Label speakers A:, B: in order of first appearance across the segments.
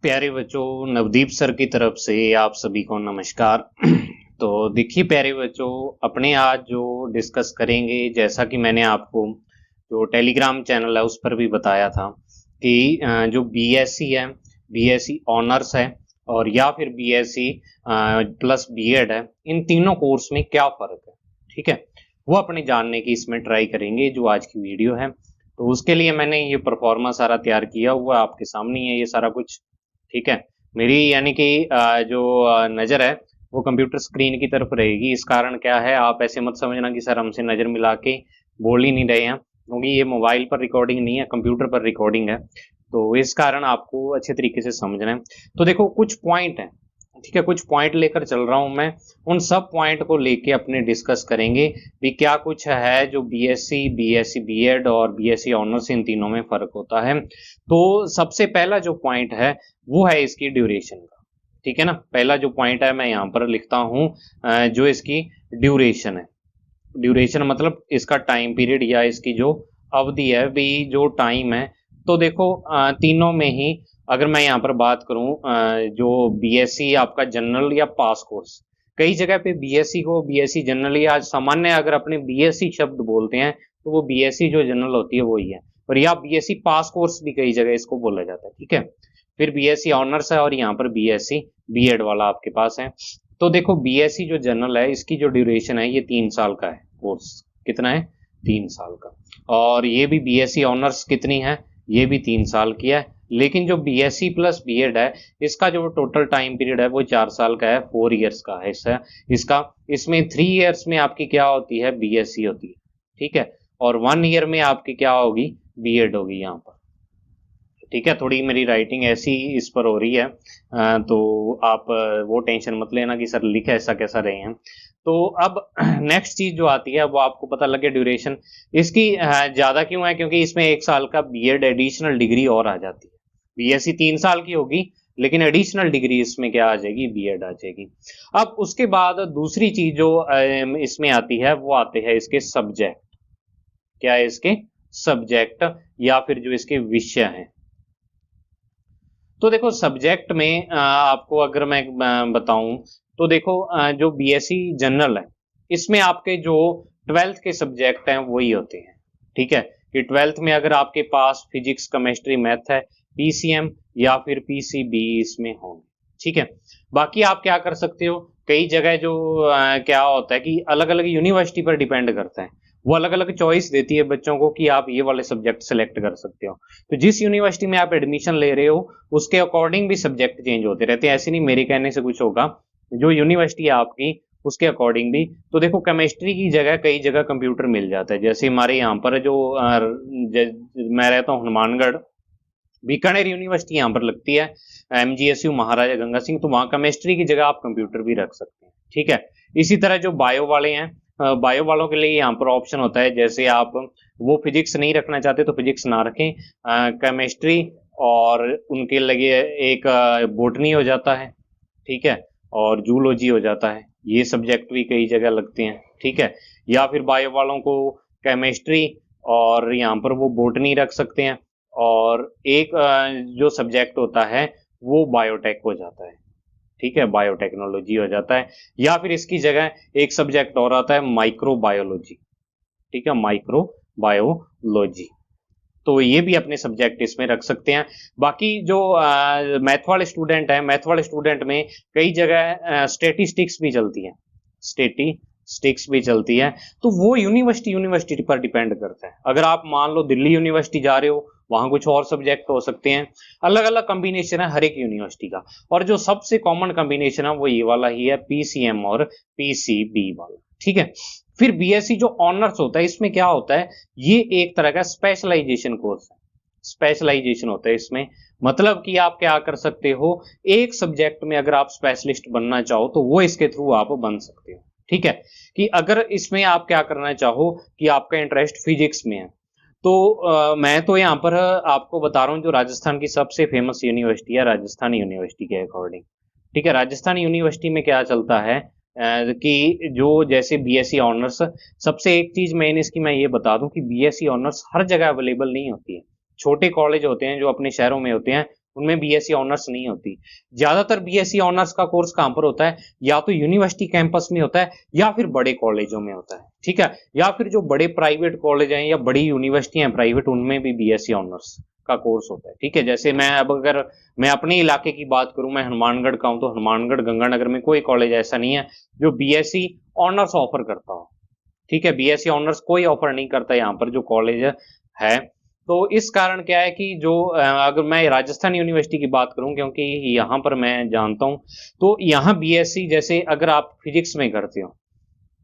A: प्यारे बच्चों, नवदीप सर की तरफ से आप सभी को नमस्कार। तो देखिए प्यारे बच्चों, अपने आज जो डिस्कस करेंगे, जैसा कि मैंने आपको जो टेलीग्राम चैनल है उस पर भी बताया था कि जो बीएससी है, बीएससी ऑनर्स है और या फिर बीएससी प्लस बीएड है, इन तीनों कोर्स में क्या फ़र्क है। ठीक है, वो अपने जानने की इसमें ट्राई करेंगे जो आज की वीडियो है। तो उसके लिए मैंने ये परफॉर्मा सारा तैयार किया हुआ आपके सामने है ये सारा कुछ। ठीक है, मेरी यानी कि जो नज़र है वो कंप्यूटर स्क्रीन की तरफ रहेगी। इस कारण क्या है, आप ऐसे मत समझना कि सर हमसे नज़र मिला के बोल ही नहीं रहे हैं, क्योंकि ये मोबाइल पर रिकॉर्डिंग नहीं है, कंप्यूटर पर रिकॉर्डिंग है। तो इस कारण आपको अच्छे तरीके से समझना है। तो देखो कुछ पॉइंट हैं, ठीक है, कुछ पॉइंट लेकर चल रहा हूं मैं। उन सब पॉइंट को लेके अपने डिस्कस करेंगे भी क्या कुछ है जो बीएससी, बीएससी बीएड और बीएससी ऑनर्स इन तीनों में फर्क होता है। तो सबसे पहला जो पॉइंट है वो है इसकी ड्यूरेशन का। ठीक है ना, पहला जो पॉइंट है मैं यहाँ पर लिखता हूँ, जो इसकी ड्यूरेशन है। ड्यूरेशन मतलब इसका टाइम पीरियड या इसकी जो अवधि है भी, जो टाइम है। तो देखो तीनों में ही अगर मैं यहाँ पर बात करूं, जो बीएससी आपका जनरल या पास कोर्स, कई जगह पे बीएससी को बीएससी जनरल या सामान्य अगर अपने बीएससी शब्द बोलते हैं तो वो बीएससी जो जनरल होती है वही है। और या बीएससी पास कोर्स भी कई जगह इसको बोला जाता है। ठीक है, फिर बीएससी ऑनर्स है और यहाँ पर बीएससी बीएड वाला आपके पास है। तो देखो बीएससी जो जनरल है इसकी जो ड्यूरेशन है ये 3 साल का है कोर्स। कितना है? 3 साल का। और ये भी बीएससी ऑनर्स कितनी है? ये भी 3 साल की है। लेकिन जो बीएससी प्लस बीएड है इसका जो टोटल टाइम पीरियड है वो 4 साल का है, 4 ईयर्स का है इसका। इसमें 3 ईयर्स में आपकी क्या होती है? बीएससी होती है। ठीक है, और 1 ईयर में आपकी क्या होगी? बीएड होगी यहाँ पर। ठीक है, थोड़ी मेरी राइटिंग ऐसी इस पर हो रही है, तो आप वो टेंशन मत लेना कि सर लिख ऐसा कैसा रहे हैं। तो अब नेक्स्ट चीज जो आती है वो आपको पता लगे ड्यूरेशन इसकी ज्यादा क्यों है, क्योंकि इसमें 1 साल का बीएड एडिशनल डिग्री और आ जाती है। बीएससी 3 साल की होगी लेकिन एडिशनल डिग्री इसमें क्या आ जाएगी? बीएड आ जाएगी। अब उसके बाद दूसरी चीज जो इसमें आती है वो आते हैं इसके सब्जेक्ट। क्या है? इसके सब्जेक्ट या फिर जो इसके विषय हैं। तो देखो सब्जेक्ट में आपको अगर मैं बताऊं तो देखो जो बीएससी जनरल है इसमें आपके जो 12th के सब्जेक्ट हैं वही होते हैं। ठीक है, कि 12th में अगर आपके पास फिजिक्स, केमिस्ट्री, मैथ है, पीसीएम या फिर पीसीबी इसमें होंगे। ठीक है, बाकी आप क्या कर सकते हो, कई जगह जो क्या होता है कि अलग अलग यूनिवर्सिटी पर डिपेंड करता है, वो अलग अलग चॉइस देती है बच्चों को कि आप ये वाले सब्जेक्ट सेलेक्ट कर सकते हो। तो जिस यूनिवर्सिटी में आप एडमिशन ले रहे हो उसके अकॉर्डिंग भी सब्जेक्ट चेंज होते रहते हैं। ऐसे नहीं मेरे कहने से कुछ होगा, जो यूनिवर्सिटी है आपकी उसके अकॉर्डिंग भी। तो देखो केमिस्ट्री की जगह कई जगह कंप्यूटर मिल जाता है, जैसे हमारे यहाँ पर जो मैं रहता हूँ हनुमानगढ़, बीकानेर यूनिवर्सिटी यहाँ पर लगती है, एमजीएसयू महाराजा गंगा सिंह, तो वहाँ केमिस्ट्री की जगह आप कंप्यूटर भी रख सकते हैं। ठीक है, इसी तरह जो बायो वाले हैं, बायो वालों के लिए यहाँ पर ऑप्शन होता है, जैसे आप वो फिजिक्स नहीं रखना चाहते तो फिजिक्स ना रखें, केमिस्ट्री और उनके लगे एक बोटनी हो जाता है। ठीक है, और जूलॉजी हो जाता है, ये सब्जेक्ट भी कई जगह लगते हैं। ठीक है, या फिर बायो वालों को केमिस्ट्री और यहाँ पर वो बोटनी रख सकते हैं, और एक जो सब्जेक्ट होता है वो बायोटेक हो जाता है। ठीक है, बायोटेक्नोलॉजी हो जाता है, या फिर इसकी जगह एक सब्जेक्ट और आता है माइक्रोबायोलॉजी। ठीक है, माइक्रोबायोलॉजी। तो ये भी अपने सब्जेक्ट इसमें रख सकते हैं। बाकी जो मैथ वाले स्टूडेंट हैं, मैथ वाले स्टूडेंट में कई जगह स्टेटिस्टिक्स भी चलती है, स्टेटिस्टिक्स भी चलती है। तो वो यूनिवर्सिटी यूनिवर्सिटी पर डिपेंड करता है। अगर आप मान लो दिल्ली यूनिवर्सिटी जा रहे हो, वहां कुछ और सब्जेक्ट हो सकते हैं। अलग अलग कॉम्बिनेशन है हर एक यूनिवर्सिटी का, और जो सबसे कॉमन कॉम्बिनेशन है वो ये वाला ही है, पीसीएम और पीसीबी वाला। ठीक है, फिर बीएससी जो ऑनर्स होता है इसमें क्या होता है, ये एक तरह का स्पेशलाइजेशन कोर्स है। स्पेशलाइजेशन होता है इसमें, मतलब कि आप क्या कर सकते हो, एक सब्जेक्ट में अगर आप स्पेशलिस्ट बनना चाहो तो वो इसके थ्रू आप बन सकते हो। ठीक है, कि अगर इसमें आप क्या करना चाहो कि आपका इंटरेस्ट फिजिक्स में है, तो मैं तो यहाँ पर आपको बता रहा हूँ जो राजस्थान की सबसे फेमस यूनिवर्सिटी है, राजस्थान यूनिवर्सिटी के अकॉर्डिंग। ठीक है, राजस्थान यूनिवर्सिटी में क्या चलता है कि जो जैसे बीएससी ऑनर्स, सबसे एक चीज मेन इसकी मैं ये बता दूं कि बीएससी ऑनर्स हर जगह अवेलेबल नहीं होती है। छोटे कॉलेज होते हैं जो अपने शहरों में होते हैं उनमें बीएससी ऑनर्स नहीं होती। ज्यादातर बीएससी ऑनर्स का कोर्स कहां पर होता है, या तो यूनिवर्सिटी कैंपस में होता है या फिर बड़े कॉलेजों में होता है, ठीक है, या फिर जो बड़े प्राइवेट कॉलेज हैं या बड़ी यूनिवर्सिटी हैं प्राइवेट, उनमें भी बीएससी ऑनर्स का कोर्स होता है, ठीक है। जैसे मैं अब अगर मैं अपने इलाके की बात करूं, मैं हनुमानगढ़ का हूं, तो हनुमानगढ़ गंगानगर में कोई कॉलेज ऐसा नहीं है जो बीएससी ऑनर्स ऑफर करता हो, ठीक है। बीएससी ऑनर्स कोई ऑफर नहीं करता यहाँ पर जो कॉलेज है। तो इस कारण क्या है कि जो अगर मैं राजस्थान यूनिवर्सिटी की बात करूं, क्योंकि यहाँ पर मैं जानता हूं, तो यहाँ बीएससी जैसे अगर आप फिजिक्स में करते हो,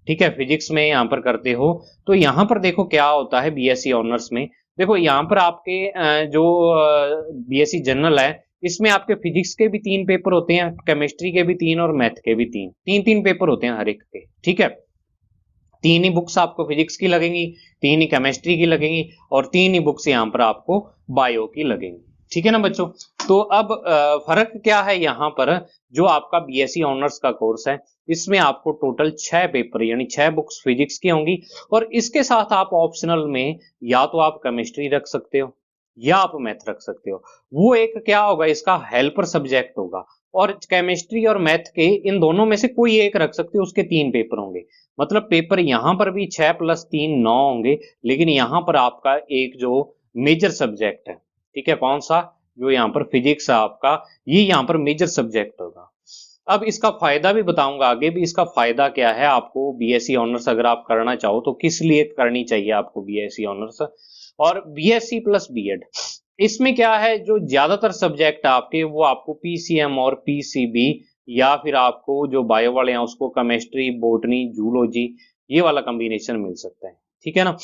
A: ठीक है, फिजिक्स में यहाँ पर करते हो, तो यहाँ पर देखो क्या होता है बीएससी ऑनर्स में। देखो यहाँ पर आपके जो बीएससी जनरल है, इसमें आपके फिजिक्स के भी 3 पेपर होते हैं, केमिस्ट्री के भी 3 और मैथ के भी 3, 3 पेपर होते हैं हर एक के, ठीक है। 3 ही बुक्स आपको फिजिक्स की लगेंगी, 3 ही केमिस्ट्री की लगेंगी और 3 ही बुक्स यहाँ पर आपको बायो की लगेंगी, ठीक है ना बच्चों। तो अब फर्क क्या है यहाँ पर, जो आपका बीएससी ऑनर्स का कोर्स है, इसमें आपको टोटल 6 पेपर यानी 6 बुक्स फिजिक्स की होंगी, और इसके साथ आप ऑप्शनल में या तो आप केमिस्ट्री रख सकते हो या आप मैथ रख सकते हो। वो एक क्या होगा, इसका हेल्पर सब्जेक्ट होगा, और केमिस्ट्री और मैथ के इन दोनों में से कोई एक रख सकते हो, उसके 3 पेपर होंगे। मतलब पेपर यहां पर भी 6 + 3 9 होंगे, लेकिन यहां पर आपका एक जो मेजर सब्जेक्ट है, ठीक है, कौन सा, जो यहाँ पर फिजिक्स है आपका, ये यहाँ पर मेजर सब्जेक्ट होगा। अब इसका फायदा भी बताऊंगा आगे भी, इसका फायदा क्या है आपको बीएससी ऑनर्स अगर आप करना चाहो तो किस लिए करनी चाहिए आपको बीएससी ऑनर्स। और बीएससी प्लस बीएड, इसमें क्या है, जो ज्यादातर सब्जेक्ट आपके वो आपको पीसीएम और पीसीबी, या फिर आपको जो बायो वाले हैं उसको केमिस्ट्री, बॉटनी, जूलॉजी, ये वाला कॉम्बिनेशन मिल सकता है, ठीक है ना।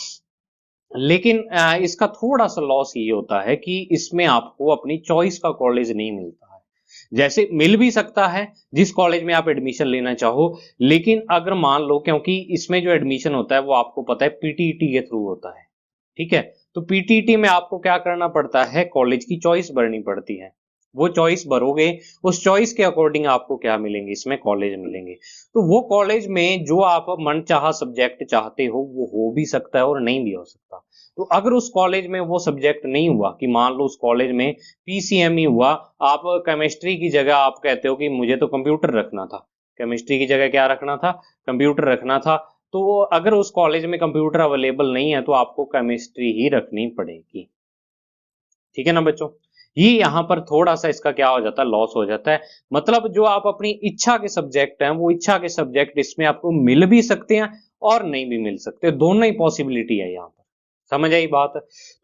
A: लेकिन इसका थोड़ा सा लॉस ये होता है कि इसमें आपको अपनी चॉइस का कॉलेज नहीं मिलता है। जैसे मिल भी सकता है जिस कॉलेज में आप एडमिशन लेना चाहो, लेकिन अगर मान लो, क्योंकि इसमें जो एडमिशन होता है वो आपको पता है पीटीईटी के थ्रू होता है, ठीक है। तो पीटीईटी में आपको क्या करना पड़ता है, कॉलेज की चॉइस भरनी पड़ती है। वो चॉइस भरोगे, उस चॉइस के अकॉर्डिंग आपको क्या मिलेंगे, इसमें कॉलेज मिलेंगे। तो वो कॉलेज में जो आप मनचाहा सब्जेक्ट चाहते हो वो हो भी सकता है और नहीं भी हो सकता। तो अगर उस कॉलेज में वो सब्जेक्ट नहीं हुआ, कि मान लो उस कॉलेज में पीसीएम ही हुआ, आप केमिस्ट्री की जगह आप कहते हो कि मुझे तो कंप्यूटर रखना था, केमिस्ट्री की जगह क्या रखना था, कंप्यूटर रखना था, तो अगर उस कॉलेज में कंप्यूटर अवेलेबल नहीं है तो आपको केमिस्ट्री ही रखनी पड़ेगी, ठीक है ना बच्चों। ये यहाँ पर थोड़ा सा इसका क्या हो जाता है, लॉस हो जाता है। मतलब जो आप अपनी इच्छा के सब्जेक्ट हैं, वो इच्छा के सब्जेक्ट इसमें आपको मिल भी सकते हैं और नहीं भी मिल सकते, दोनों ही पॉसिबिलिटी है यहाँ पर, समझ आई बात।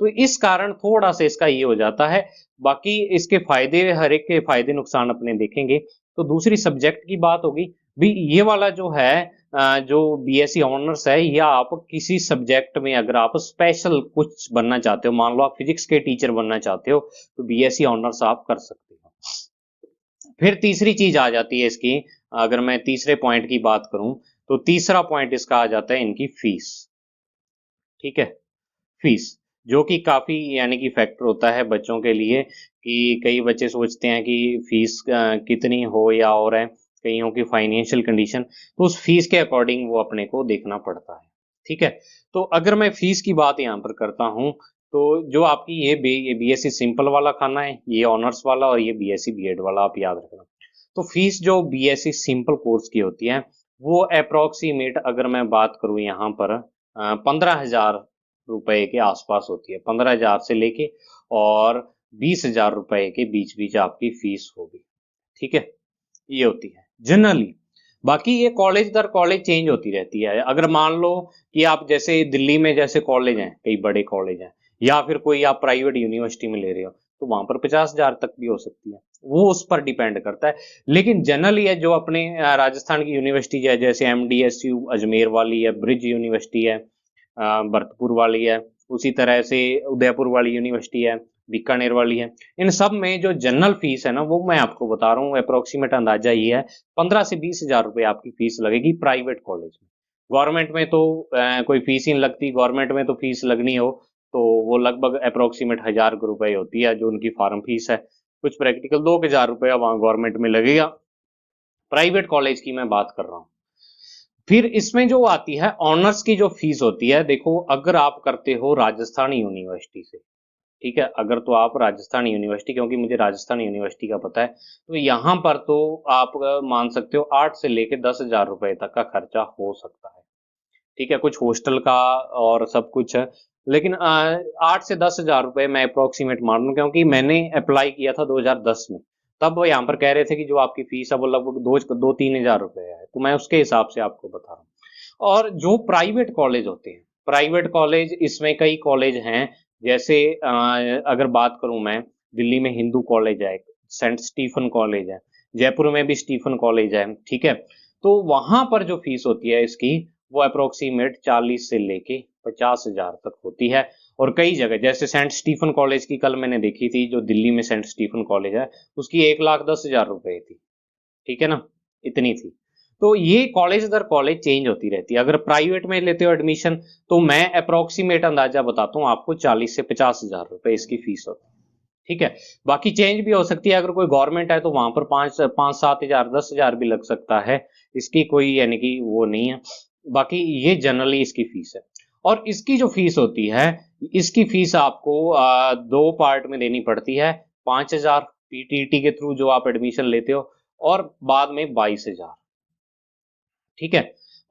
A: तो इस कारण थोड़ा सा इसका ये हो जाता है। बाकी इसके फायदे, हर एक के फायदे नुकसान अपने देखेंगे। तो दूसरी सब्जेक्ट की बात होगी भी, ये वाला जो है जो बीएससी ऑनर्स है, या आप किसी सब्जेक्ट में अगर आप स्पेशल कुछ बनना चाहते हो, मान लो आप फिजिक्स के टीचर बनना चाहते हो, तो बीएससी ऑनर्स आप कर सकते हो। फिर तीसरी चीज आ जाती है इसकी, अगर मैं तीसरे पॉइंट की बात करूं, तो तीसरा पॉइंट इसका आ जाता है इनकी फीस, ठीक है। फीस, जो कि काफी यानी कि फैक्टर होता है बच्चों के लिए, कि कई बच्चे सोचते हैं कि फीस कितनी हो या और है, कईयों की फाइनेंशियल कंडीशन, तो उस फीस के अकॉर्डिंग वो अपने को देखना पड़ता है, ठीक है। तो अगर मैं फीस की बात यहाँ पर करता हूँ, तो जो आपकी ये बीएससी सिंपल वाला खाना है, ये ऑनर्स वाला, और ये बीएससी बीएड वाला, आप याद रखना। तो फीस जो बीएससी सिंपल कोर्स की होती है, वो अप्रोक्सीमेट अगर मैं बात करूँ यहाँ पर 15,000 रुपए के आसपास होती है, 15,000 से लेके और 20,000 रुपए के बीच बीच आपकी फीस होगी, ठीक है, ये होती है जनरली। बाकी ये कॉलेज दर कॉलेज चेंज होती रहती है। अगर मान लो कि आप जैसे दिल्ली में जैसे कॉलेज हैं, कई बड़े कॉलेज हैं, या फिर कोई आप प्राइवेट यूनिवर्सिटी में ले रहे हो, तो वहां पर 50,000 तक भी हो सकती है, वो उस पर डिपेंड करता है। लेकिन जनरली है जो अपने राजस्थान की यूनिवर्सिटी है, जैसे एमडीएसयू अजमेर वाली है, ब्रिज यूनिवर्सिटी है, भरतपुर वाली है, उसी तरह से उदयपुर वाली यूनिवर्सिटी है, बीकानेर वाली है, इन सब में जो जनरल फीस है ना, वो मैं आपको बता रहा हूँ, अप्रोक्सीमेट अंदाजा ये है 15 से 20 हजार रुपए आपकी फीस लगेगी प्राइवेट कॉलेज में। गवर्नमेंट में तो कोई फीस ही नहीं लगती, गवर्नमेंट में तो फीस लगनी हो तो वो लगभग अप्रोक्सीमेट 1,000 रुपए होती है जो उनकी फॉर्म फीस है। कुछ प्रैक्टिकल 2,000 रुपया वहां गवर्नमेंट में लगेगा, प्राइवेट कॉलेज की मैं बात कर रहा हूँ। फिर इसमें जो आती है ऑनर्स की जो फीस होती है, देखो अगर आप करते हो राजस्थान यूनिवर्सिटी से, ठीक है, अगर तो आप राजस्थान यूनिवर्सिटी, क्योंकि मुझे राजस्थान यूनिवर्सिटी का पता है, तो यहाँ पर तो आप मान सकते हो 8 से लेके 10,000 रुपए तक का खर्चा हो सकता है। ठीक है, कुछ हॉस्टल का और सब कुछ है, लेकिन 8 से 10,000 रुपए मैं अप्रोक्सीमेट मान लूँ, क्योंकि मैंने अप्लाई किया था 2010 में। तब वो यहाँ पर कह रहे थे कि जो आपकी फीस है वो लगभग 2-3 हज़ार रुपए है, तो मैं उसके हिसाब से आपको बता रहा हूँ। और जो प्राइवेट कॉलेज होते हैं, प्राइवेट कॉलेज इसमें कई कॉलेज हैं, जैसे अगर बात करूँ मैं, दिल्ली में हिंदू कॉलेज है, सेंट स्टीफन कॉलेज है, जयपुर में भी स्टीफन कॉलेज है, ठीक है? तो वहाँ पर जो फीस होती है इसकी, वो अप्रोक्सीमेट 40 से लेके 50,000 तक होती है। और कई जगह जैसे सेंट स्टीफन कॉलेज की कल मैंने देखी थी, जो दिल्ली में सेंट स्टीफन कॉलेज है, उसकी 1,10,000 रुपए थी। ठीक है ना? इतनी थी। तो ये कॉलेज दर कॉलेज चेंज होती रहती है। अगर प्राइवेट में लेते हो एडमिशन, तो मैं अप्रोक्सीमेट अंदाजा बताता हूँ आपको, 40 से 50,000 रुपए इसकी फीस होती है। ठीक है? बाकी चेंज भी हो सकती है, अगर कोई गवर्नमेंट है तो वहां पर 5-7 हजार 10,000 भी लग सकता है। इसकी कोई यानी कि वो नहीं है। बाकी ये जनरली इसकी फीस है। और इसकी जो फीस होती है, इसकी फीस आपको दो पार्ट में देनी पड़ती है। 5,000 पीटीईटी के थ्रू जो आप एडमिशन लेते हो, और बाद में 22,000। ठीक है,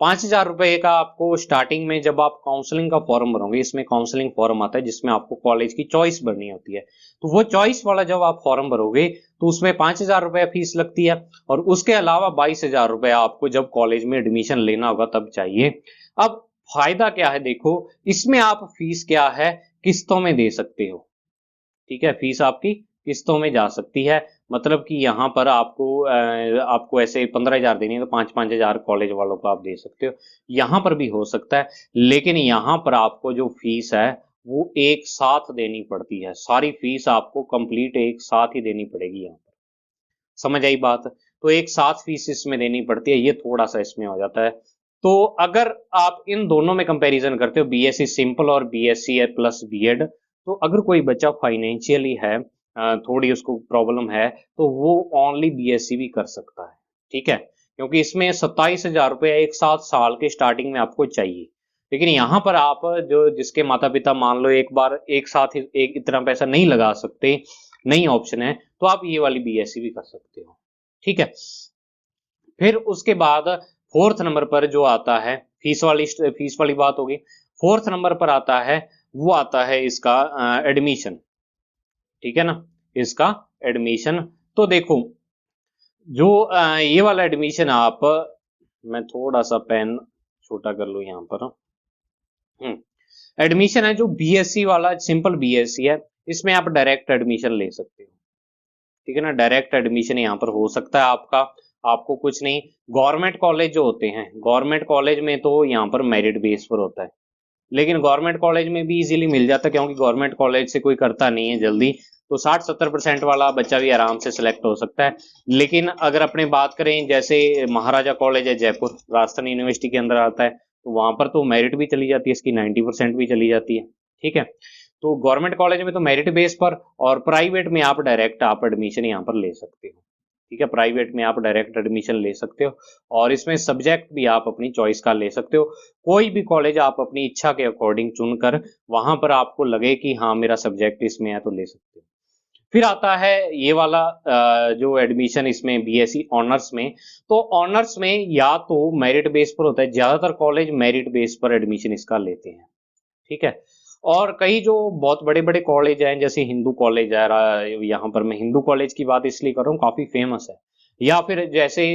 A: 5,000 रुपए का आपको स्टार्टिंग में, जब आप काउंसलिंग का फॉर्म भरोगे, इसमें काउंसलिंग फॉर्म आता है जिसमें आपको कॉलेज की चॉइस भरनी होती है, तो वो चॉइस वाला जब आप फॉर्म भरोगे तो उसमें 5,000 रुपया फीस लगती है, और उसके अलावा 22,000 रुपया आपको जब कॉलेज में एडमिशन लेना होगा तब चाहिए। अब फायदा क्या है देखो, इसमें आप फीस क्या है, किस्तों में दे सकते हो। ठीक है, फीस आपकी किस्तों में जा सकती है। मतलब कि यहाँ पर आपको ऐसे 15,000 देनी है तो 5-5 हजार कॉलेज वालों को आप दे सकते हो। यहाँ पर भी हो सकता है, लेकिन यहाँ पर आपको जो फीस है वो एक साथ देनी पड़ती है। सारी फीस आपको कंप्लीट एक साथ ही देनी पड़ेगी यहाँ पर। समझ आई बात? तो एक साथ फीस इसमें देनी पड़ती है, ये थोड़ा सा इसमें हो जाता है। तो अगर आप इन दोनों में कंपैरिजन करते हो, बीएससी सिंपल और बीएससी प्लस बीएड, तो अगर कोई बच्चा फाइनेंशियली है, थोड़ी उसको प्रॉब्लम है, तो वो ओनली बीएससी भी कर सकता है। ठीक है, क्योंकि इसमें 27,000 रुपये एक साथ साल के स्टार्टिंग में आपको चाहिए। लेकिन यहाँ पर आप जो जिसके माता पिता मान लो एक बार एक साथ ही एक इतना पैसा नहीं लगा सकते, नई ऑप्शन है, तो आप ये वाली बीएससी भी कर सकते हो। ठीक है, फिर उसके बाद फोर्थ नंबर पर जो आता है, फीस वाली बात होगी। फोर्थ नंबर पर आता है, वो आता है इसका एडमिशन। ठीक है ना, इसका एडमिशन। तो देखो, जो ये वाला एडमिशन आप, मैं थोड़ा सा पेन छोटा कर लूं यहाँ पर। एडमिशन है जो बीएससी वाला, सिंपल बीएससी है, इसमें आप डायरेक्ट एडमिशन ले सकते हो। ठीक है ना, डायरेक्ट एडमिशन यहाँ पर हो सकता है आपका। आपको कुछ नहीं, गवर्नमेंट कॉलेज जो होते हैं, गवर्नमेंट कॉलेज में तो यहाँ पर मेरिट बेस पर होता है, लेकिन गवर्नमेंट कॉलेज में भी इजीली मिल जाता है, क्योंकि गवर्नमेंट कॉलेज से कोई करता नहीं है जल्दी, तो 60-70% वाला बच्चा भी आराम से सिलेक्ट हो सकता है। लेकिन अगर अपने बात करें, जैसे महाराजा कॉलेज है जयपुर, राजस्थान यूनिवर्सिटी के अंदर आता है, तो वहां पर तो मेरिट भी चली जाती है, इसकी 90% भी चली जाती है। ठीक है, तो गवर्नमेंट कॉलेज में तो मेरिट बेस पर, और प्राइवेट में आप डायरेक्ट आप एडमिशन यहाँ पर ले सकते हो। ठीक है, प्राइवेट में आप डायरेक्ट एडमिशन ले सकते हो, और इसमें सब्जेक्ट भी आप अपनी चॉइस का ले सकते हो। कोई भी कॉलेज आप अपनी इच्छा के अकॉर्डिंग चुनकर, वहां पर आपको लगे कि हाँ मेरा सब्जेक्ट इसमें है, तो ले सकते हो। फिर आता है ये वाला जो एडमिशन इसमें बीएससी ऑनर्स में। तो ऑनर्स में या तो मेरिट बेस पर होता है, ज्यादातर कॉलेज मेरिट बेस पर एडमिशन इसका लेते हैं। ठीक है, और कई जो बहुत बड़े बड़े कॉलेज हैं, जैसे हिंदू कॉलेज है, यहाँ पर मैं हिंदू कॉलेज की बात इसलिए कर रहा हूँ, काफी फेमस है। या फिर जैसे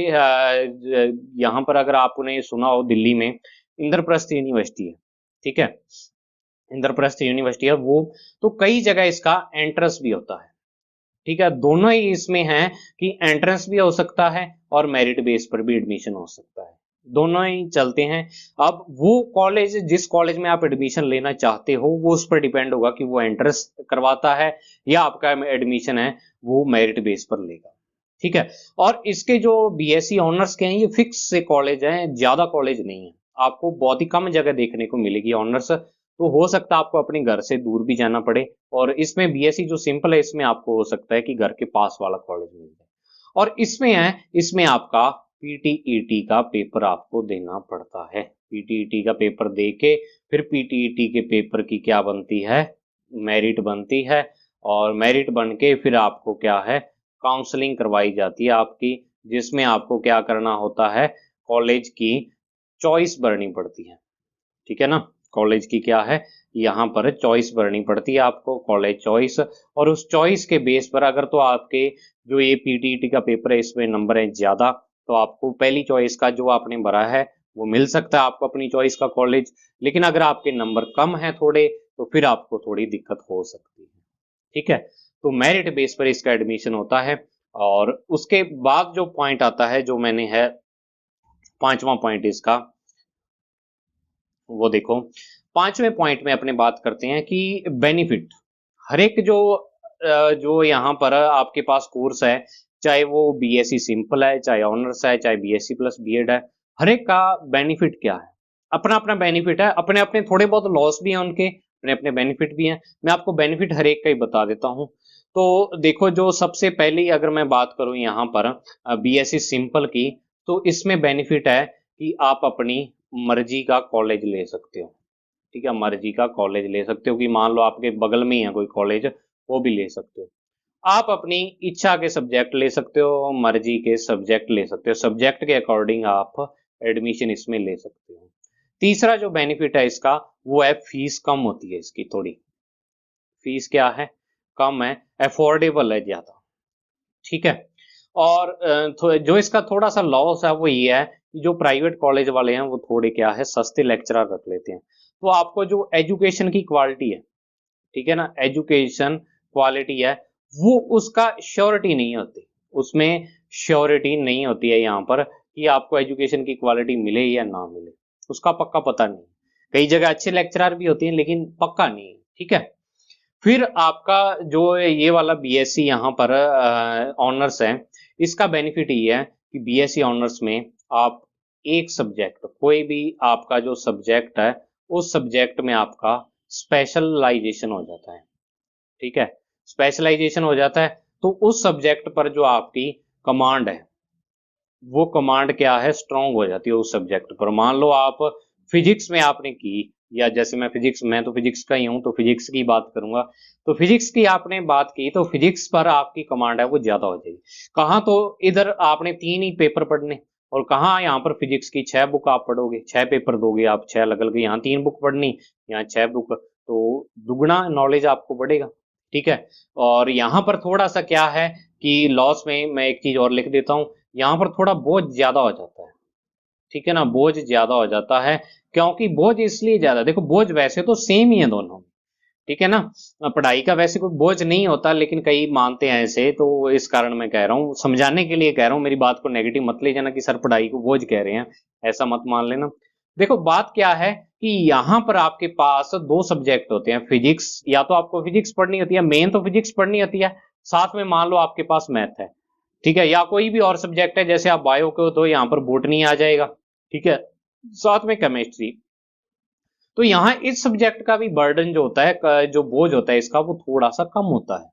A: यहाँ पर अगर आपने सुना हो, दिल्ली में इंद्रप्रस्थ यूनिवर्सिटी है। ठीक है, इंद्रप्रस्थ यूनिवर्सिटी है वो, तो कई जगह इसका एंट्रेंस भी होता है। ठीक है, दोनों ही इसमें है कि एंट्रेंस भी हो सकता है और मेरिट बेस पर भी एडमिशन हो सकता है, दोनों ही चलते हैं। अब वो कॉलेज, जिस कॉलेज में आप एडमिशन लेना चाहते हो, वो उस पर डिपेंड होगा कि वो एंट्रेंस करवाता है या आपका एडमिशन है वो मेरिट बेस पर लेगा। ठीक है, और इसके जो बीएससी ऑनर्स के हैं, ये फिक्स से कॉलेज हैं, ज्यादा कॉलेज नहीं है, आपको बहुत ही कम जगह देखने को मिलेगी ऑनर्स, तो हो सकता है आपको अपने घर से दूर भी जाना पड़े। और इसमें बीएससी जो सिंपल है, इसमें आपको हो सकता है कि घर के पास वाला कॉलेज मिल जाए। और इसमें है, इसमें आपका पीटीईटी का पेपर आपको देना पड़ता है। पीटीईटी का पेपर दे के फिर पीटीईटी के पेपर की क्या बनती है, मेरिट बनती है और मेरिट बन के फिर आपको क्या है, काउंसलिंग करवाई जाती है आपकी, जिसमें आपको क्या करना होता है, कॉलेज की चॉइस भरनी पड़ती है। ठीक है ना, कॉलेज की क्या है, यहाँ पर चॉइस भरनी पड़ती है आपको, कॉलेज चॉइस। और उस चॉइस के बेस पर अगर तो आपके जो ये पीटीईटी का पेपर है इसमें नंबर है ज्यादा, तो आपको पहली चॉइस का जो आपने भरा है वो मिल सकता है आपको अपनी चॉइस का कॉलेज। लेकिन अगर आपके नंबर कम है थोड़े, तो फिर आपको थोड़ी दिक्कत हो सकती है। ठीक है, तो मेरिट बेस पर इसका एडमिशन होता है। और उसके बाद जो पॉइंट आता है, जो मैंने है पांचवा पॉइंट इसका, वो देखो, पांचवें पॉइंट में अपने बात करते हैं कि बेनिफिट। हर एक जो यहाँ पर आपके पास कोर्स है, चाहे वो बीएससी सिंपल है, चाहे ऑनर्स है, चाहे बीएससी प्लस बीएड है, हर एक का बेनिफिट क्या है, अपना अपना बेनिफिट है, अपने अपने थोड़े बहुत लॉस भी हैं उनके, अपने अपने बेनिफिट भी हैं। मैं आपको बेनिफिट हर एक का ही बता देता हूँ। तो देखो, जो सबसे पहली अगर मैं बात करूँ यहाँ पर बीएससी सिंपल की, तो इसमें बेनिफिट है कि आप अपनी मर्जी का कॉलेज ले सकते हो। ठीक है, मर्जी का कॉलेज ले सकते हो, कि मान लो आपके बगल में ही है कोई कॉलेज, वो भी ले सकते हो। आप अपनी इच्छा के सब्जेक्ट ले सकते हो, मर्जी के सब्जेक्ट ले सकते हो, सब्जेक्ट के अकॉर्डिंग आप एडमिशन इसमें ले सकते हो। तीसरा जो बेनिफिट है इसका, वो है फीस कम होती है इसकी थोड़ी। फीस क्या है, कम है, अफोर्डेबल है ज्यादा। ठीक है। और जो इसका थोड़ा सा लॉस है वो ये है कि जो प्राइवेट कॉलेज वाले हैं वो थोड़े क्या है, सस्ते लेक्चरर रख लेते हैं। तो आपको जो एजुकेशन की क्वालिटी है, ठीक है ना, एजुकेशन क्वालिटी है, वो उसका श्योरिटी नहीं होती, उसमें श्योरिटी नहीं होती है यहाँ पर कि आपको एजुकेशन की क्वालिटी मिले या ना मिले, उसका पक्का पता नहीं। कई जगह अच्छे लेक्चरर भी होते हैं लेकिन पक्का नहीं है। ठीक है। फिर आपका जो ये वाला बीएससी यहाँ पर ऑनर्स है, इसका बेनिफिट ये है कि बीएससी ऑनर्स में आप एक सब्जेक्ट, कोई भी आपका जो सब्जेक्ट है, उस सब्जेक्ट में आपका स्पेशलाइजेशन हो जाता है। ठीक है, स्पेशलाइजेशन हो जाता है, तो उस सब्जेक्ट पर जो आपकी कमांड है, वो कमांड क्या है, स्ट्रांग हो जाती है उस सब्जेक्ट पर। मान लो आप फिजिक्स में आपने की, या जैसे मैं तो फिजिक्स का ही हूं, तो फिजिक्स की बात करूंगा। तो फिजिक्स की आपने बात की, तो फिजिक्स पर आपकी कमांड है वो ज्यादा हो जाएगी। कहाँ, तो इधर आपने 3 ही पेपर पढ़ने, और कहाँ यहाँ पर फिजिक्स की 6 बुक आप पढ़ोगे, 6 पेपर दोगे आप, 6 अलग अलग, यहाँ 3 बुक पढ़नी, यहाँ 6 बुक, तो दुगना नॉलेज आपको बढ़ेगा। ठीक है। और यहाँ पर थोड़ा सा क्या है कि लॉस में मैं एक चीज और लिख देता हूँ, यहाँ पर थोड़ा बोझ ज्यादा हो जाता है। ठीक है ना, बोझ ज्यादा हो जाता है। क्योंकि बोझ इसलिए ज्यादा, देखो बोझ वैसे तो सेम ही है दोनों, ठीक है ना, पढ़ाई का वैसे कोई बोझ नहीं होता, लेकिन कई मानते हैं ऐसे, तो इस कारण मैं कह रहा हूँ, समझाने के लिए कह रहा हूँ, मेरी बात को नेगेटिव मत ले जाना कि सर पढ़ाई को बोझ कह रहे हैं, ऐसा मत मान लेना। देखो बात क्या है कि यहाँ पर आपके पास 2 सब्जेक्ट होते हैं, फिजिक्स, या तो आपको फिजिक्स पढ़नी होती है, मेन तो फिजिक्स पढ़नी होती है, साथ में मान लो आपके पास मैथ है। ठीक है, या कोई भी और सब्जेक्ट है, जैसे आप बायो के हो तो यहाँ पर बॉटनी आ जाएगा। ठीक है, साथ में केमिस्ट्री। तो यहाँ इस सब्जेक्ट का भी बर्डन जो होता है, जो बोझ होता है इसका, वो थोड़ा सा कम होता है।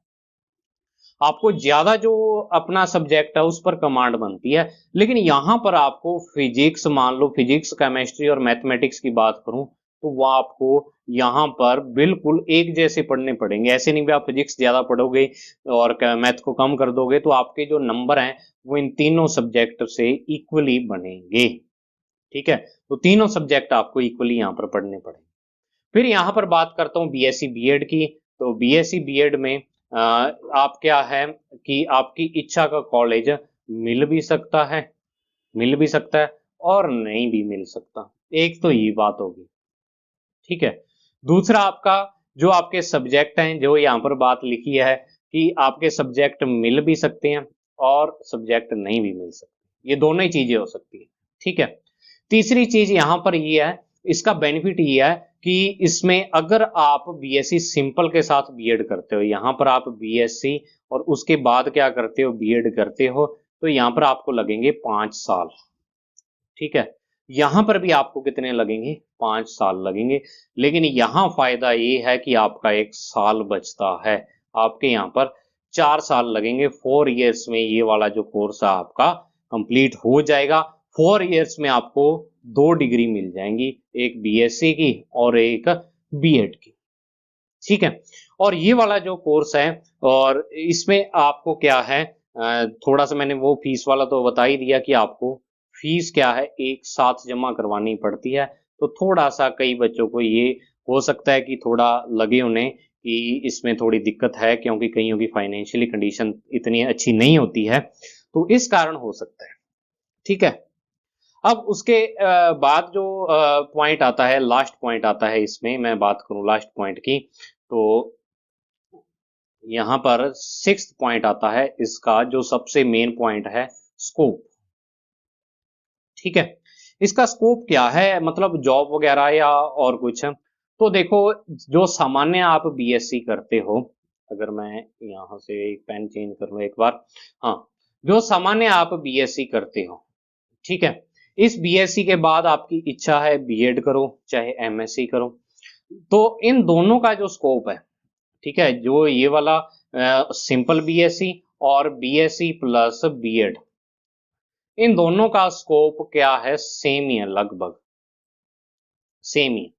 A: आपको ज्यादा जो अपना सब्जेक्ट है उस पर कमांड बनती है। लेकिन यहाँ पर आपको फिजिक्स, मान लो फिजिक्स, केमिस्ट्री और मैथमेटिक्स की बात करूं, तो वो आपको यहाँ पर बिल्कुल एक जैसे पढ़ने पड़ेंगे। ऐसे नहीं भी आप फिजिक्स ज्यादा पढ़ोगे और मैथ को कम कर दोगे, तो आपके जो नंबर हैं वो इन तीनों सब्जेक्ट से इक्वली बनेंगे। ठीक है, तो तीनों सब्जेक्ट आपको इक्वली यहाँ पर पढ़ने पड़ेंगे। फिर यहाँ पर बात करता हूँ बीएससी बीएड की। तो बीएससी बीएड में आप क्या है कि आपकी इच्छा का कॉलेज मिल भी सकता है, मिल भी सकता है और नहीं भी मिल सकता, एक तो ये बात होगी। ठीक है। दूसरा आपका जो आपके सब्जेक्ट हैं, जो यहाँ पर बात लिखी है कि आपके सब्जेक्ट मिल भी सकते हैं और सब्जेक्ट नहीं भी मिल सकते, ये दोनों ही चीजें हो सकती है। ठीक है। तीसरी चीज यहाँ पर ये है, इसका बेनिफिट ये है कि इसमें अगर आप बीएससी सिंपल के साथ बीएड करते हो, यहाँ पर आप बीएससी और उसके बाद क्या करते हो, बीएड करते हो, तो यहाँ पर आपको लगेंगे 5 साल। ठीक है, यहां पर भी आपको कितने लगेंगे, 5 साल लगेंगे। लेकिन यहाँ फायदा ये है कि आपका 1 साल बचता है, आपके यहाँ पर 4 साल लगेंगे। 4 इयर्स में ये वाला जो कोर्स है आपका कंप्लीट हो जाएगा। 4 इयर्स में आपको 2 डिग्री मिल जाएंगी, एक बीएससी की और एक बीएड की। ठीक है। और ये वाला जो कोर्स है, और इसमें आपको क्या है, थोड़ा सा मैंने वो फीस वाला तो बता ही दिया कि आपको फीस क्या है एक साथ जमा करवानी पड़ती है। तो थोड़ा सा कई बच्चों को ये हो सकता है कि थोड़ा लगे उन्हें कि इसमें थोड़ी दिक्कत है, क्योंकि कईयों की फाइनेंशियली कंडीशन इतनी अच्छी नहीं होती है, तो इस कारण हो सकता है। ठीक है। अब उसके बाद जो पॉइंट आता है, लास्ट पॉइंट आता है, इसमें मैं बात करूं लास्ट पॉइंट की, तो यहां पर सिक्स्थ पॉइंट आता है इसका, जो सबसे मेन पॉइंट है, स्कोप। ठीक है। इसका स्कोप क्या है, मतलब जॉब वगैरह या और कुछ। तो देखो, जो सामान्य आप बीएससी करते हो, अगर मैं यहां से एक पेन चेंज कर लूं एक बार। हाँ, जो सामान्य आप बीएससी करते हो, ठीक है, इस बीएससी के बाद आपकी इच्छा है बीएड करो चाहे एमएससी करो, तो इन दोनों का जो स्कोप है, ठीक है, जो ये वाला सिंपल बीएससी और बीएससी प्लस बीएड, इन दोनों का स्कोप क्या है, सेम ही है, लगभग सेम ही है।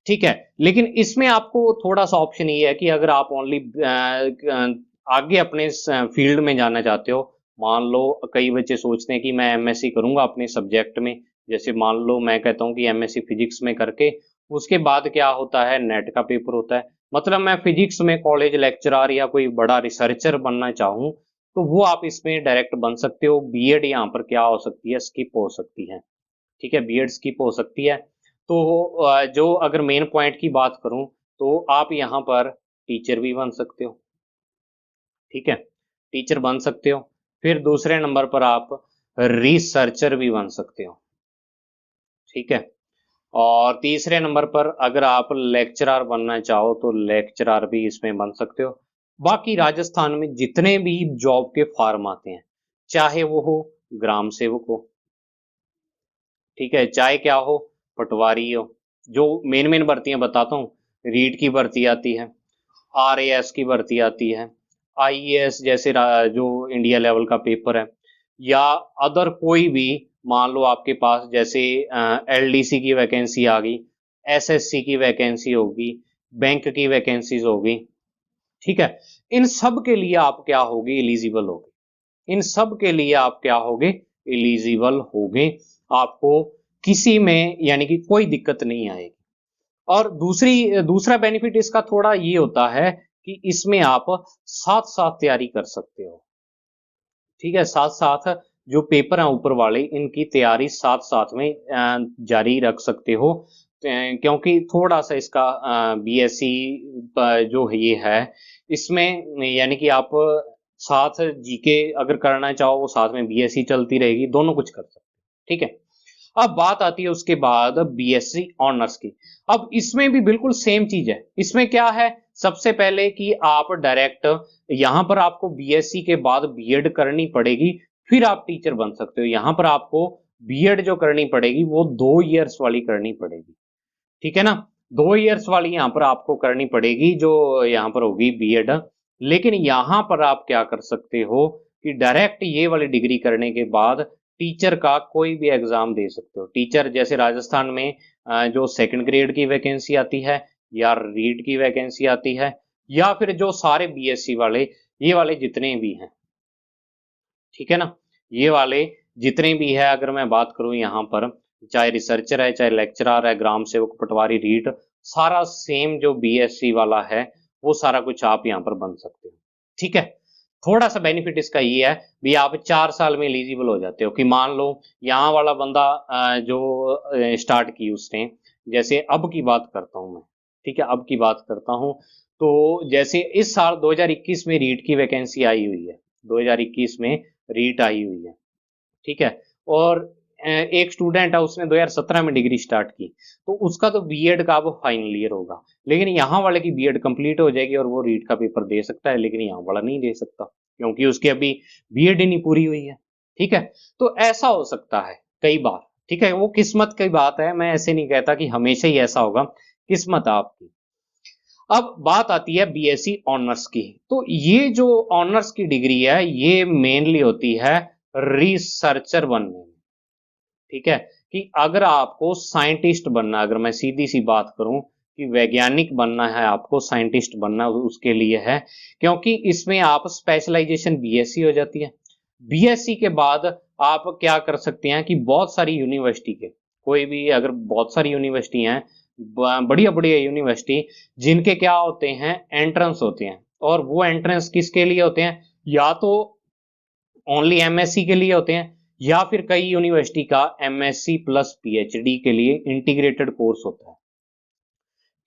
A: ठीक है। लेकिन इसमें आपको थोड़ा सा ऑप्शन ये है कि अगर आप ओनली आगे अपने फील्ड में जाना चाहते हो, मान लो कई बच्चे सोचते हैं कि मैं एमएससी करूंगा अपने सब्जेक्ट में, जैसे मान लो मैं कहता हूँ कि एमएससी फिजिक्स में करके उसके बाद क्या होता है, नेट का पेपर होता है, मतलब मैं फिजिक्स में कॉलेज लेक्चरर या कोई बड़ा रिसर्चर बनना चाहूँ, तो वो आप इसमें डायरेक्ट बन सकते हो। बीएड यहाँ पर क्या हो सकती है, स्किप हो सकती है। ठीक है, बीएड स्किप हो सकती है। तो जो अगर मेन पॉइंट की बात करूं, तो आप यहाँ पर टीचर भी बन सकते हो। ठीक है, टीचर बन सकते हो। फिर दूसरे नंबर पर आप रिसर्चर भी बन सकते हो। ठीक है। और तीसरे नंबर पर अगर आप लेक्चरर बनना चाहो तो लेक्चरर भी इसमें बन सकते हो। बाकी राजस्थान में जितने भी जॉब के फॉर्म आते हैं, चाहे वो हो ग्राम सेवक हो, ठीक है, चाहे क्या हो, पटवारी हो, जो मेन मेन भर्तियां बताता हूँ, रीट की भर्ती आती है, आरएएस की भर्ती आती है, आईएएस जैसे जो इंडिया लेवल का पेपर है, या अदर कोई भी, मान लो आपके पास जैसे एलडीसी की वैकेंसी आ गई, एसएससी की वैकेंसी होगी, बैंक की वैकेंसीज होगी। ठीक है। इन सब के लिए आप क्या होगे, एलिजिबल होगे। इन सब के लिए आप क्या होगे, एलिजिबल होगे। आपको किसी में यानी कि कोई दिक्कत नहीं आएगी। और दूसरा बेनिफिट इसका थोड़ा ये होता है कि इसमें आप साथ साथ तैयारी कर सकते हो। ठीक है, साथ साथ जो पेपर हैं ऊपर वाले, इनकी तैयारी साथ साथ में जारी रख सकते हो। क्योंकि थोड़ा सा इसका बीएससी जो ये है, इसमें यानी कि आप साथ जीके अगर करना चाहो, वो साथ में बीएससी चलती रहेगी, दोनों कुछ कर सकते हो। ठीक है। अब बात आती है उसके बाद बीएससी ऑनर्स की। अब इसमें भी बिल्कुल सेम चीज है। इसमें क्या है, सबसे पहले कि आप डायरेक्ट यहां पर आपको बीएससी के बाद बीएड करनी पड़ेगी, फिर आप टीचर बन सकते हो। यहां पर आपको बीएड जो करनी पड़ेगी वो 2 इयर्स वाली करनी पड़ेगी। ठीक है ना, 2 इयर्स वाली यहाँ पर आपको करनी पड़ेगी, जो यहाँ पर होगी बीएड। लेकिन यहाँ पर आप क्या कर सकते हो कि डायरेक्ट ये वाली डिग्री करने के बाद टीचर का कोई भी एग्जाम दे सकते हो। टीचर जैसे राजस्थान में जो सेकंड ग्रेड की वैकेंसी आती है, या रीड की वैकेंसी आती है, या फिर जो सारे बीएससी वाले, ये वाले जितने भी हैं, ठीक है ना, ये वाले जितने भी है, अगर मैं बात करूं यहाँ पर, चाहे रिसर्चर है, चाहे लेक्चरर है, ग्राम सेवक, पटवारी, रीट, सारा सेम जो बीएससी वाला है, वो सारा कुछ आप यहाँ पर बन सकते हो। ठीक है। थोड़ा सा बेनिफिट इसका ये है भी, आप 4 साल में एलिजिबल हो जाते हो। कि मान लो यहाँ वाला बंदा जो स्टार्ट की उसने, जैसे अब की बात करता हूँ मैं, ठीक है, अब की बात करता हूँ, तो जैसे इस साल 2021 में रीट की वैकेंसी आई हुई है, 2021 में रीट आई हुई है। ठीक है। और एक स्टूडेंट है, उसने 2017 में डिग्री स्टार्ट की, तो उसका तो बीएड का अब फाइनल ईयर होगा। लेकिन यहाँ वाले की बीएड कंप्लीट हो जाएगी और वो रीट का पेपर दे सकता है, लेकिन यहाँ वाला नहीं दे सकता, क्योंकि उसकी अभी बीएड ही नहीं पूरी हुई है। ठीक है। तो ऐसा हो सकता है कई बार। ठीक है, वो किस्मत की बात है, मैं ऐसे नहीं कहता कि हमेशा ही ऐसा होगा, किस्मत आपकी। अब बात आती है बीएससी ऑनर्स की। तो ये जो ऑनर्स की डिग्री है, ये मेनली होती है रिसर्चर बनने में। ठीक है, कि अगर आपको साइंटिस्ट बनना, अगर मैं सीधी सी बात करूं कि वैज्ञानिक बनना है आपको, साइंटिस्ट बनना उसके लिए है, क्योंकि इसमें आप स्पेशलाइजेशन बीएससी हो जाती है। बीएससी के बाद आप क्या कर सकते हैं कि बहुत सारी यूनिवर्सिटी के, कोई भी अगर बहुत सारी यूनिवर्सिटी हैं, बढ़िया बढ़िया यूनिवर्सिटी, जिनके क्या होते हैं, एंट्रेंस होते हैं, और वो एंट्रेंस किसके लिए होते हैं, या तो ओनली एमएससी के लिए होते हैं, या फिर कई यूनिवर्सिटी का एमएससी प्लस पीएचडी के लिए इंटीग्रेटेड कोर्स होता है।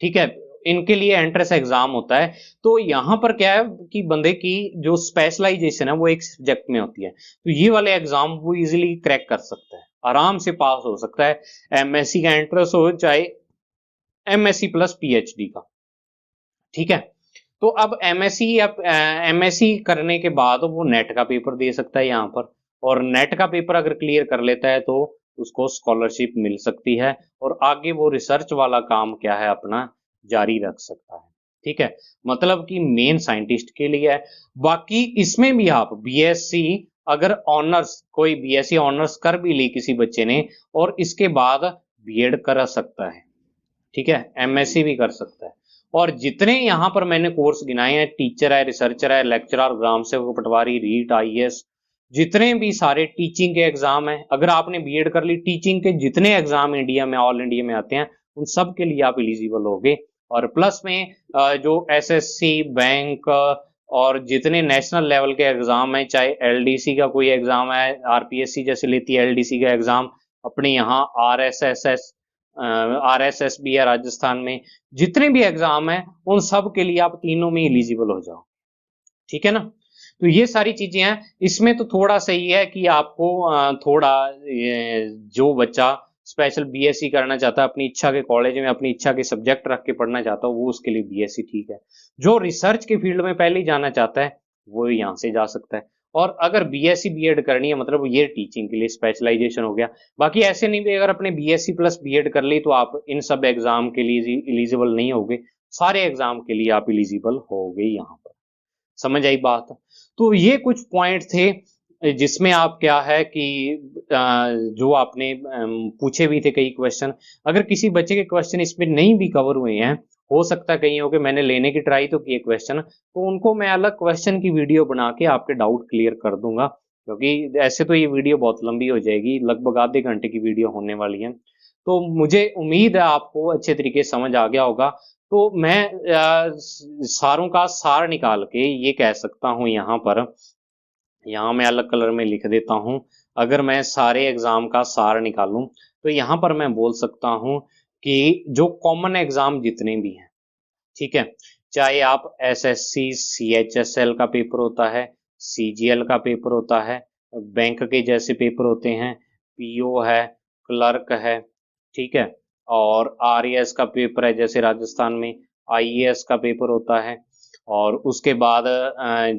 A: ठीक है, इनके लिए एंट्रेंस एग्जाम होता है। तो यहाँ पर क्या है कि बंदे की जो स्पेशलाइजेशन है वो एक सब्जेक्ट में होती है, तो ये वाले एग्जाम वो इजीली क्रैक कर सकता है, आराम से पास हो सकता है, एमएससी का एंट्रेंस हो चाहे एमएससी प्लस पीएचडी का। ठीक है, तो अब एमएससी करने के बाद वो नेट का पेपर दे सकता है यहाँ पर, और नेट का पेपर अगर क्लियर कर लेता है तो उसको स्कॉलरशिप मिल सकती है, और आगे वो रिसर्च वाला काम क्या है अपना जारी रख सकता है। ठीक है, मतलब कि मेन साइंटिस्ट के लिए है। बाकी इसमें भी आप बीएससी, अगर ऑनर्स, कोई बीएससी ऑनर्स कर भी ली किसी बच्चे ने, और इसके बाद बीएड कर सकता है। ठीक है, एमएससी भी कर सकता है। और जितने यहाँ पर मैंने कोर्स गिनाए हैं, टीचर है, रिसर्चर है, लेक्चरर, ग्राम सेवक, पटवारी, रीट, आईएएस, जितने भी सारे टीचिंग के एग्जाम हैं, अगर आपने बीएड कर ली, टीचिंग के जितने एग्जाम इंडिया में, ऑल इंडिया में आते हैं, उन सब के लिए आप एलिजिबल होगे। और प्लस में जो एसएससी, बैंक और जितने नेशनल लेवल के एग्जाम हैं, चाहे एलडीसी का कोई एग्जाम है, आरपीएससी जैसे लेती है एलडीसी का एग्जाम, अपने यहाँ आरएसएस भी है राजस्थान में, जितने भी एग्जाम है उन सब के लिए आप तीनों में एलिजिबल हो जाओ। ठीक है ना, तो ये सारी चीजें हैं। इसमें तो थोड़ा सही है कि आपको थोड़ा जो बच्चा स्पेशल बीएससी करना चाहता है, अपनी इच्छा के कॉलेज में अपनी इच्छा के सब्जेक्ट रख के पढ़ना चाहता है, वो उसके लिए बीएससी ठीक है। जो रिसर्च के फील्ड में पहले ही जाना चाहता है वो यहाँ से जा सकता है। और अगर बीएससी बीएड करनी है, मतलब ये टीचिंग के लिए स्पेशलाइजेशन हो गया। बाकी ऐसे नहीं भी अगर अपने बीएससी प्लस बीएड कर ली तो आप इन सब एग्जाम के लिए एलिजिबल नहीं होगे, सारे एग्जाम के लिए आप एलिजिबल हो गए यहाँ पर। समझ आई बात? तो ये कुछ पॉइंट थे जिसमें आप क्या है कि जो आपने पूछे भी थे कई क्वेश्चन, अगर किसी बच्चे के क्वेश्चन इसमें नहीं भी कवर हुए हैं, हो सकता है कहीं हो के मैंने लेने की ट्राई तो किए क्वेश्चन, तो उनको मैं अलग क्वेश्चन की वीडियो बना के आपके डाउट क्लियर कर दूंगा, क्योंकि ऐसे तो ये वीडियो बहुत लंबी हो जाएगी, लगभग आधे घंटे की वीडियो होने वाली है। तो मुझे उम्मीद है आपको अच्छे तरीके से समझ आ गया होगा। तो मैं सारों का सार निकाल के ये कह सकता हूँ यहाँ पर, यहाँ मैं अलग कलर में लिख देता हूँ, अगर मैं सारे एग्जाम का सार निकालूं तो यहाँ पर मैं बोल सकता हूँ कि जो कॉमन एग्जाम जितने भी हैं, ठीक है, चाहे आप एसएससी सीएचएसएल का पेपर होता है, सीजीएल का पेपर होता है, बैंक के जैसे पेपर होते हैं, पीओ है, क्लर्क है, ठीक है, और आरएएस का पेपर है जैसे राजस्थान में, आईएएस का पेपर होता है, और उसके बाद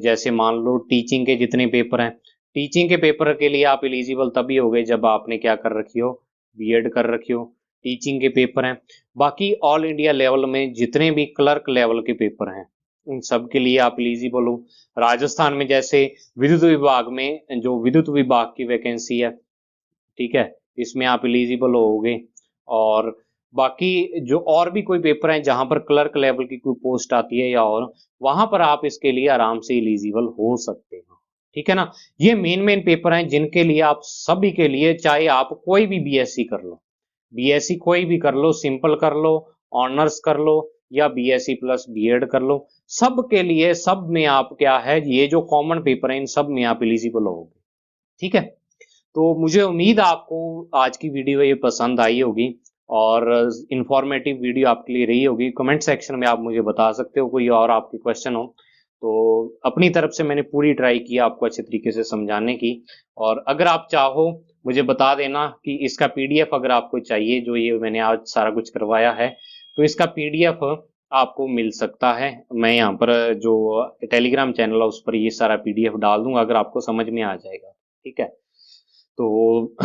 A: जैसे मान लो टीचिंग के जितने पेपर हैं, टीचिंग के पेपर के लिए आप एलिजिबल तभी हो गए जब आपने क्या कर रखी हो, बीएड कर रखी हो, टीचिंग के पेपर हैं। बाकी ऑल इंडिया लेवल में जितने भी क्लर्क लेवल के पेपर हैं उन सब के लिए आप एलिजिबल हो। राजस्थान में जैसे विद्युत विभाग में, जो विद्युत विभाग की वैकेंसी है, ठीक है, इसमें आप एलिजिबल होगे। और बाकी जो और भी कोई पेपर हैं जहां पर क्लर्क लेवल की कोई पोस्ट आती है या और, वहां पर आप इसके लिए आराम से एलिजिबल हो सकते हो। ठीक है ना, ये मेन मेन पेपर हैं जिनके लिए आप सभी के लिए, चाहे आप कोई भी बीएससी कर लो, बीएससी कोई भी कर लो, सिंपल कर लो, ऑनर्स कर लो, या बीएससी प्लस बीएड कर लो, सब के लिए, सब में आप क्या है, ये जो कॉमन पेपर है इन सब में आप एलिजिबल होगे। ठीक है, तो मुझे उम्मीद है आपको आज की वीडियो ये पसंद आई होगी और इंफॉर्मेटिव वीडियो आपके लिए रही होगी। कमेंट सेक्शन में आप मुझे बता सकते हो कोई और आपके क्वेश्चन हो तो। अपनी तरफ से मैंने पूरी ट्राई की आपको अच्छे तरीके से समझाने की, और अगर आप चाहो मुझे बता देना कि इसका पीडीएफ अगर आपको चाहिए, जो ये मैंने आज सारा कुछ करवाया है, तो इसका पीडीएफ आपको मिल सकता है। मैं यहाँ पर जो टेलीग्राम चैनल है उस पर ये सारा पीडीएफ डाल दूंगा, अगर आपको समझ में आ जाएगा। ठीक है, तो